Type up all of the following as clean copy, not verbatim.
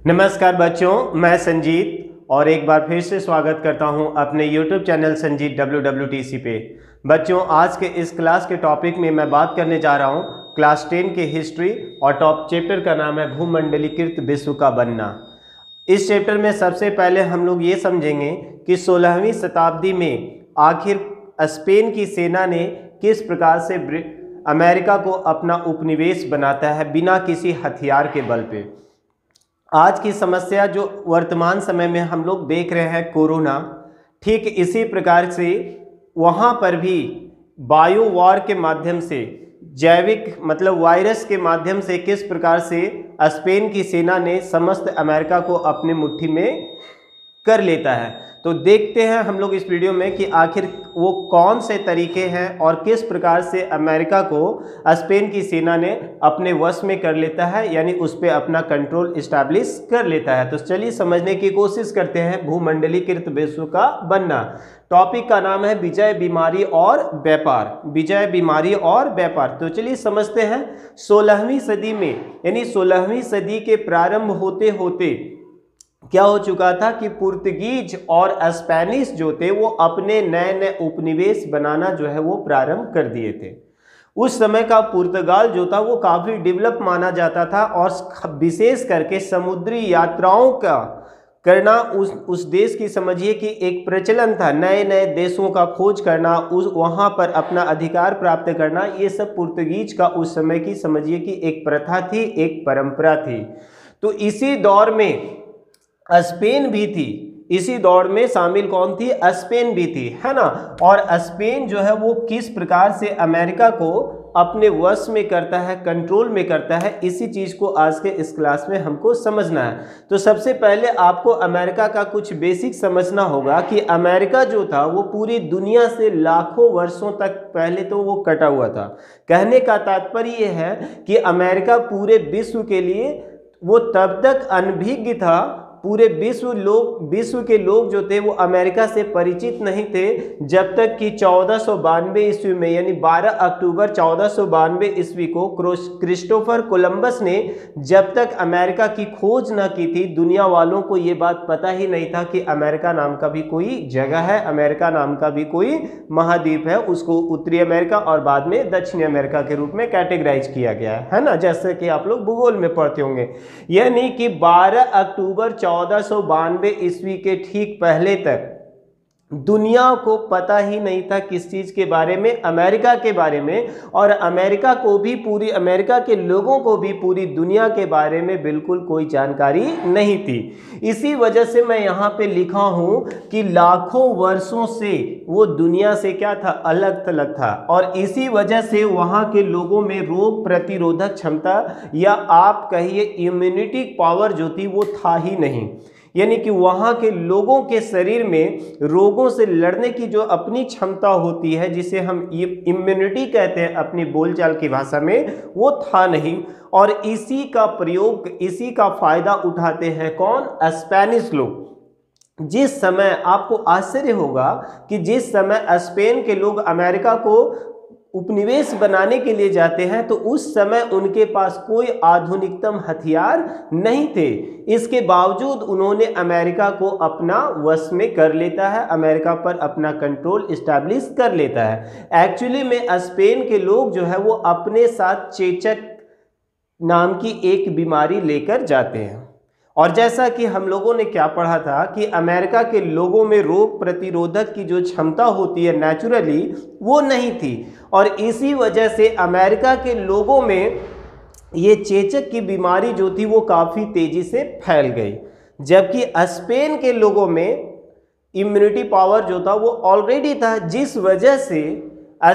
नमस्कार बच्चों, मैं संजीत और एक बार फिर से स्वागत करता हूं अपने YouTube चैनल संजीत WWTC पे। बच्चों, आज के इस क्लास के टॉपिक में मैं बात करने जा रहा हूं क्लास 10 के हिस्ट्री और टॉप चैप्टर का नाम है भूमंडलीकृत विश्व का बनना। इस चैप्टर में सबसे पहले हम लोग ये समझेंगे कि 16वीं शताब्दी में आखिर स्पेन की सेना ने किस प्रकार से अमेरिका को अपना उपनिवेश बनाता है बिना किसी हथियार के बल पे। आज की समस्या जो वर्तमान समय में हम लोग देख रहे हैं कोरोना, ठीक इसी प्रकार से वहाँ पर भी बायो वॉर के माध्यम से, जैविक मतलब वायरस के माध्यम से किस प्रकार से स्पेन की सेना ने समस्त अमेरिका को अपने मुट्ठी में कर लेता है। तो देखते हैं हम लोग इस वीडियो में कि आखिर वो कौन से तरीके हैं और किस प्रकार से अमेरिका को स्पेन की सेना ने अपने वश में कर लेता है, यानी उस पर अपना कंट्रोल इस्टेब्लिश कर लेता है। तो चलिए समझने की कोशिश करते हैं भूमंडलीकृत विश्व का बनना। टॉपिक का नाम है विजय, बीमारी और व्यापार। विजय, बीमारी और व्यापार। तो चलिए समझते हैं 16वीं सदी में, यानी 16वीं सदी के प्रारंभ होते होते क्या हो चुका था कि पुर्तगीज और स्पेनिश जो थे वो अपने नए नए उपनिवेश बनाना जो है वो प्रारंभ कर दिए थे। उस समय का पुर्तगाल जो था वो काफ़ी डेवलप माना जाता था और विशेष करके समुद्री यात्राओं का करना उस देश की समझिए कि एक प्रचलन था। नए नए देशों का खोज करना, उस वहाँ पर अपना अधिकार प्राप्त करना, ये सब पुर्तगीज का उस समय की समझिए कि एक प्रथा थी, एक परंपरा थी। तो इसी दौर में स्पेन भी थी। इसी दौर में शामिल कौन थी? स्पेन भी थी, है ना। और स्पेन जो है वो किस प्रकार से अमेरिका को अपने वश में करता है, कंट्रोल में करता है, इसी चीज़ को आज के इस क्लास में हमको समझना है। तो सबसे पहले आपको अमेरिका का कुछ बेसिक समझना होगा कि अमेरिका जो था वो पूरी दुनिया से लाखों वर्षों तक पहले तो वो कटा हुआ था। कहने का तात्पर्य ये है कि अमेरिका पूरे विश्व के लिए वो तब तक अनभिज्ञ था। पूरे विश्व के लोग जो थे वो अमेरिका से परिचित नहीं थे जब तक कि 1492 ईस्वी में, यानी 12 अक्टूबर 1492 ईस्वी को क्रिस्टोफर कोलंबस ने जब तक अमेरिका की खोज न की थी, दुनिया वालों को ये बात पता ही नहीं था कि अमेरिका नाम का भी कोई जगह है, अमेरिका नाम का भी कोई महाद्वीप है। उसको उत्तरी अमेरिका और बाद में दक्षिणी अमेरिका के रूप में कैटेगराइज किया गया है ना, जैसे कि आप लोग भूगोल में पढ़ते होंगे। यानी कि 12 अक्टूबर 1492 ईस्वी के ठीक पहले तक दुनिया को पता ही नहीं था किस चीज के बारे में, अमेरिका के बारे में। और अमेरिका को भी, पूरी अमेरिका के लोगों को भी पूरी दुनिया के बारे में बिल्कुल कोई जानकारी नहीं थी। इसी वजह से मैं यहाँ पे लिखा हूँ कि लाखों वर्षों से वो दुनिया से क्या था, अलग थलग था। और इसी वजह से वहाँ के लोगों में रोग प्रतिरोधक क्षमता या आप कहिए इम्यूनिटी पावर जो थी वो था ही नहीं। यानी कि वहाँ के लोगों के शरीर में रोगों से लड़ने की जो अपनी क्षमता होती है, जिसे हम इम्यूनिटी कहते हैं अपनी बोलचाल की भाषा में, वो था नहीं। और इसी का प्रयोग, इसी का फायदा उठाते हैं कौन? स्पेनिश लोग। जिस समय आपको आश्चर्य होगा कि जिस समय स्पेन के लोग अमेरिका को उपनिवेश बनाने के लिए जाते हैं तो उस समय उनके पास कोई आधुनिकतम हथियार नहीं थे। इसके बावजूद उन्होंने अमेरिका को अपना वश में कर लेता है, अमेरिका पर अपना कंट्रोल इस्टेब्लिश कर लेता है। एक्चुअली में स्पेन के लोग जो है वो अपने साथ चेचक नाम की एक बीमारी लेकर जाते हैं। और जैसा कि हम लोगों ने क्या पढ़ा था कि अमेरिका के लोगों में रोग प्रतिरोधक की जो क्षमता होती है नेचुरली, वो नहीं थी। और इसी वजह से अमेरिका के लोगों में ये चेचक की बीमारी जो थी वो काफ़ी तेज़ी से फैल गई, जबकि स्पेन के लोगों में इम्यूनिटी पावर जो था वो ऑलरेडी था। जिस वजह से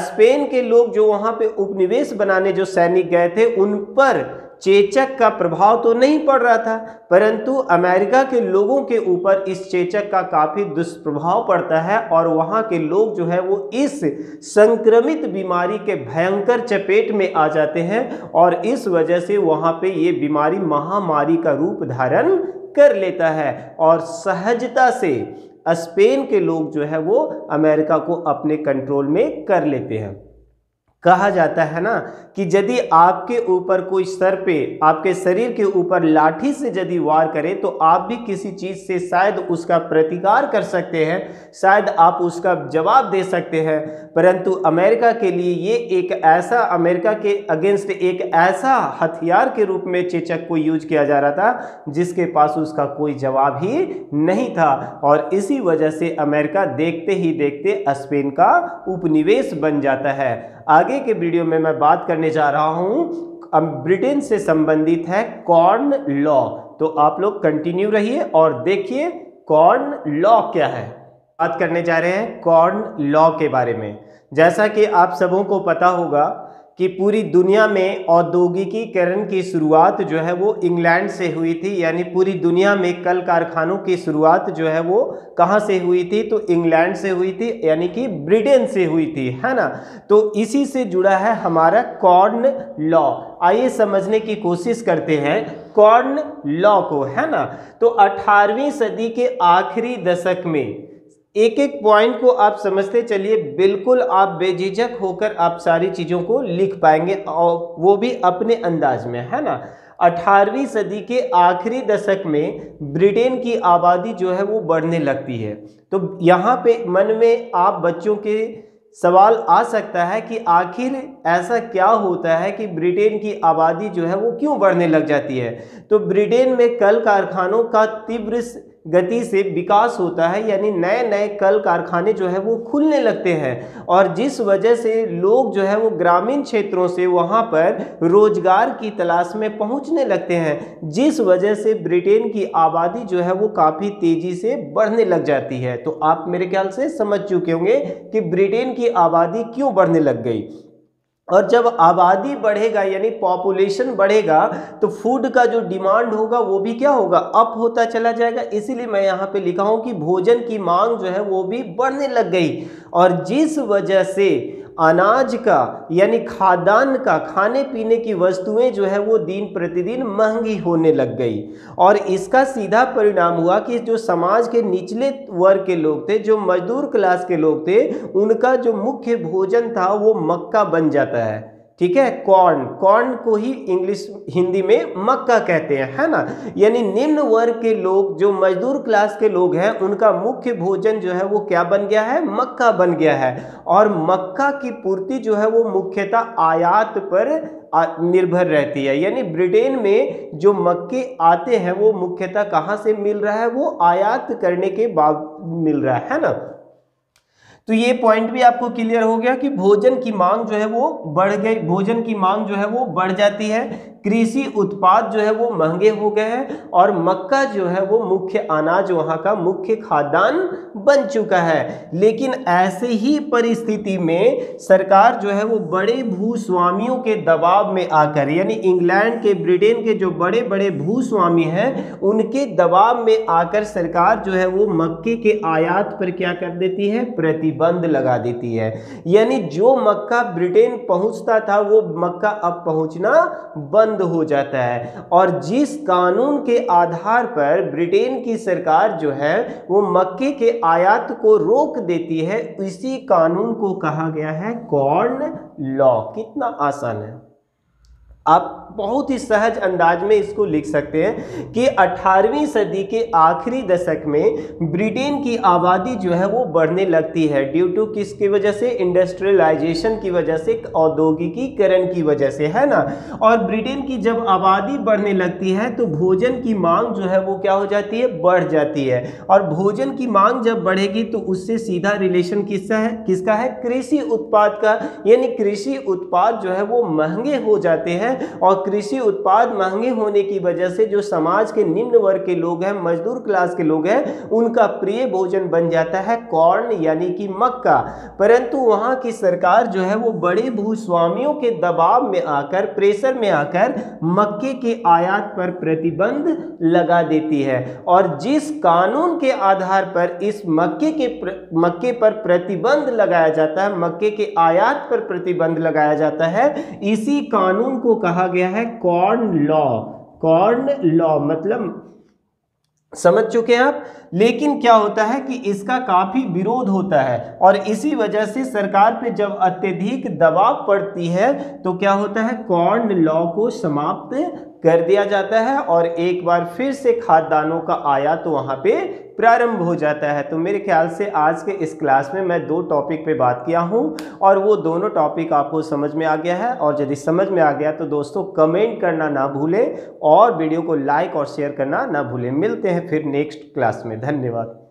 स्पेन के लोग जो वहाँ पे उपनिवेश बनाने जो सैनिक गए थे उन पर चेचक का प्रभाव तो नहीं पड़ रहा था, परंतु अमेरिका के लोगों के ऊपर इस चेचक का काफ़ी दुष्प्रभाव पड़ता है। और वहाँ के लोग जो है वो इस संक्रमित बीमारी के भयंकर चपेट में आ जाते हैं और इस वजह से वहाँ पे ये बीमारी महामारी का रूप धारण कर लेता है और सहजता से स्पेन के लोग जो है वो अमेरिका को अपने कंट्रोल में कर लेते हैं। कहा जाता है ना कि यदि आपके ऊपर कोई सर पे, आपके शरीर के ऊपर लाठी से यदि वार करे तो आप भी किसी चीज से शायद उसका प्रतिकार कर सकते हैं, शायद आप उसका जवाब दे सकते हैं, परंतु अमेरिका के लिए ये एक ऐसा, अमेरिका के अगेंस्ट एक ऐसा हथियार के रूप में चेचक को यूज किया जा रहा था जिसके पास उसका कोई जवाब ही नहीं था। और इसी वजह से अमेरिका देखते ही देखते स्पेन का उपनिवेश बन जाता है। आगे के वीडियो में मैं बात करने जा रहा हूं, ब्रिटेन से संबंधित है कॉर्न लॉ। तो आप लोग कंटिन्यू रहिए और देखिए कॉर्न लॉ क्या है। बात करने जा रहे हैं कॉर्न लॉ के बारे में। जैसा कि आप सबों को पता होगा कि पूरी दुनिया में औद्योगिकीकरण की शुरुआत जो है वो इंग्लैंड से हुई थी, यानी पूरी दुनिया में कल कारखानों की शुरुआत जो है वो कहाँ से हुई थी, तो इंग्लैंड से हुई थी, यानी कि ब्रिटेन से हुई थी, है ना। तो इसी से जुड़ा है हमारा कॉर्न लॉ। आइए समझने की कोशिश करते हैं कॉर्न लॉ को, है ना। तो 18वीं सदी के आखिरी दशक में एक एक पॉइंट को आप समझते चलिए, बिल्कुल आप बेझिझक होकर आप सारी चीज़ों को लिख पाएंगे और वो भी अपने अंदाज में, है ना। 18वीं सदी के आखिरी दशक में ब्रिटेन की आबादी जो है वो बढ़ने लगती है। तो यहाँ पे मन में आप बच्चों के सवाल आ सकता है कि आखिर ऐसा क्या होता है कि ब्रिटेन की आबादी जो है वो क्यों बढ़ने लग जाती है। तो ब्रिटेन में कल कारखानों का तीव्र गति से विकास होता है, यानी नए नए कल कारखाने जो है वो खुलने लगते हैं और जिस वजह से लोग जो है वो ग्रामीण क्षेत्रों से वहाँ पर रोजगार की तलाश में पहुँचने लगते हैं, जिस वजह से ब्रिटेन की आबादी जो है वो काफ़ी तेज़ी से बढ़ने लग जाती है। तो आप मेरे ख्याल से समझ चुके होंगे कि ब्रिटेन की आबादी क्यों बढ़ने लग गई। और जब आबादी बढ़ेगा यानी पॉपुलेशन बढ़ेगा तो फूड का जो डिमांड होगा वो भी क्या होगा, अप होता चला जाएगा। इसीलिए मैं यहाँ पे लिखा हूँ कि भोजन की मांग जो है वो भी बढ़ने लग गई और जिस वजह से अनाज का यानी खाद्यान्न का, खाने पीने की वस्तुएं जो है वो दिन प्रतिदिन महंगी होने लग गई। और इसका सीधा परिणाम हुआ कि जो समाज के निचले वर्ग के लोग थे, जो मजदूर क्लास के लोग थे, उनका जो मुख्य भोजन था वो मक्का बन जाता है। ठीक है, कॉर्न, कॉर्न को ही इंग्लिश हिंदी में मक्का कहते हैं, है ना। यानी निम्न वर्ग के लोग, जो मजदूर क्लास के लोग हैं, उनका मुख्य भोजन जो है वो क्या बन गया है, मक्का बन गया है। और मक्का की पूर्ति जो है वो मुख्यतः आयात पर निर्भर रहती है, यानी ब्रिटेन में जो मक्के आते हैं वो मुख्यतः कहाँ से मिल रहा है, वो आयात करने के बाद मिल रहा है ना। तो ये पॉइंट भी आपको क्लियर हो गया कि भोजन की मांग जो है वो बढ़ गई, भोजन की मांग जो है वो बढ़ जाती है, कृषि उत्पाद जो है वो महंगे हो गए हैं और मक्का जो है वो मुख्य अनाज, वहाँ का मुख्य खाद्यान्न बन चुका है। लेकिन ऐसे ही परिस्थिति में सरकार जो है वो बड़े भूस्वामियों के दबाव में आकर, यानी इंग्लैंड के, ब्रिटेन के जो बड़े बड़े भूस्वामी हैं उनके दबाव में आकर सरकार जो है वो मक्के के आयात पर क्या कर देती है, प्रतिबंध लगा देती है। यानी जो मक्का ब्रिटेन पहुंचता था वो मक्का अब पहुंचना बंद हो जाता है। और जिस कानून के आधार पर ब्रिटेन की सरकार जो है वो मक्के के आयात को रोक देती है, इसी कानून को कहा गया है कॉर्न लॉ। कितना आसान है, आप बहुत ही सहज अंदाज में इसको लिख सकते हैं कि 18वीं सदी के आखिरी दशक में ब्रिटेन की आबादी जो है वो बढ़ने लगती है ड्यू टू किसकी वजह से, इंडस्ट्रियलाइजेशन की वजह से, औद्योगिकीकरण की वजह से, है ना। और ब्रिटेन की जब आबादी बढ़ने लगती है तो भोजन की मांग जो है वो क्या हो जाती है, बढ़ जाती है। और भोजन की मांग जब बढ़ेगी तो उससे सीधा रिलेशन किसका है, कृषि उत्पाद का। यानी कृषि उत्पाद जो है वो महंगे हो जाते हैं और कृषि उत्पाद महंगे होने की वजह से जो समाज के निम्न वर्ग के लोग हैं, मजदूर क्लास के लोग हैं, उनका प्रिय भोजन बन जाता है कॉर्न यानी कि मक्का। परंतु वहां की सरकार जो है वो बड़े भूस्वामियों के दबाव में आकर, प्रेशर में आकर मक्के के आयात पर प्रतिबंध लगा देती है। और जिस कानून के आधार पर इस मक्के पर प्रतिबंध लगाया जाता है, मक्के के आयात पर प्रतिबंध लगाया जाता है, इसी कानून को कहा गया है कॉर्न लॉ। कॉर्न लॉ मतलब समझ चुके हैं आप। लेकिन क्या होता है कि इसका काफी विरोध होता है और इसी वजह से सरकार पे जब अत्यधिक दबाव पड़ती है तो क्या होता है, कॉर्न लॉ को समाप्त कर दिया जाता है और एक बार फिर से खाद्यान्नों का आयात तो वहां पे प्रारंभ हो जाता है। तो मेरे ख्याल से आज के इस क्लास में मैं 2 टॉपिक पे बात किया हूं और वो दोनों टॉपिक आपको समझ में आ गया है। और यदि समझ में आ गया तो दोस्तों कमेंट करना ना भूलें और वीडियो को लाइक और शेयर करना ना भूलें। मिलते हैं फिर नेक्स्ट क्लास में। धन्यवाद।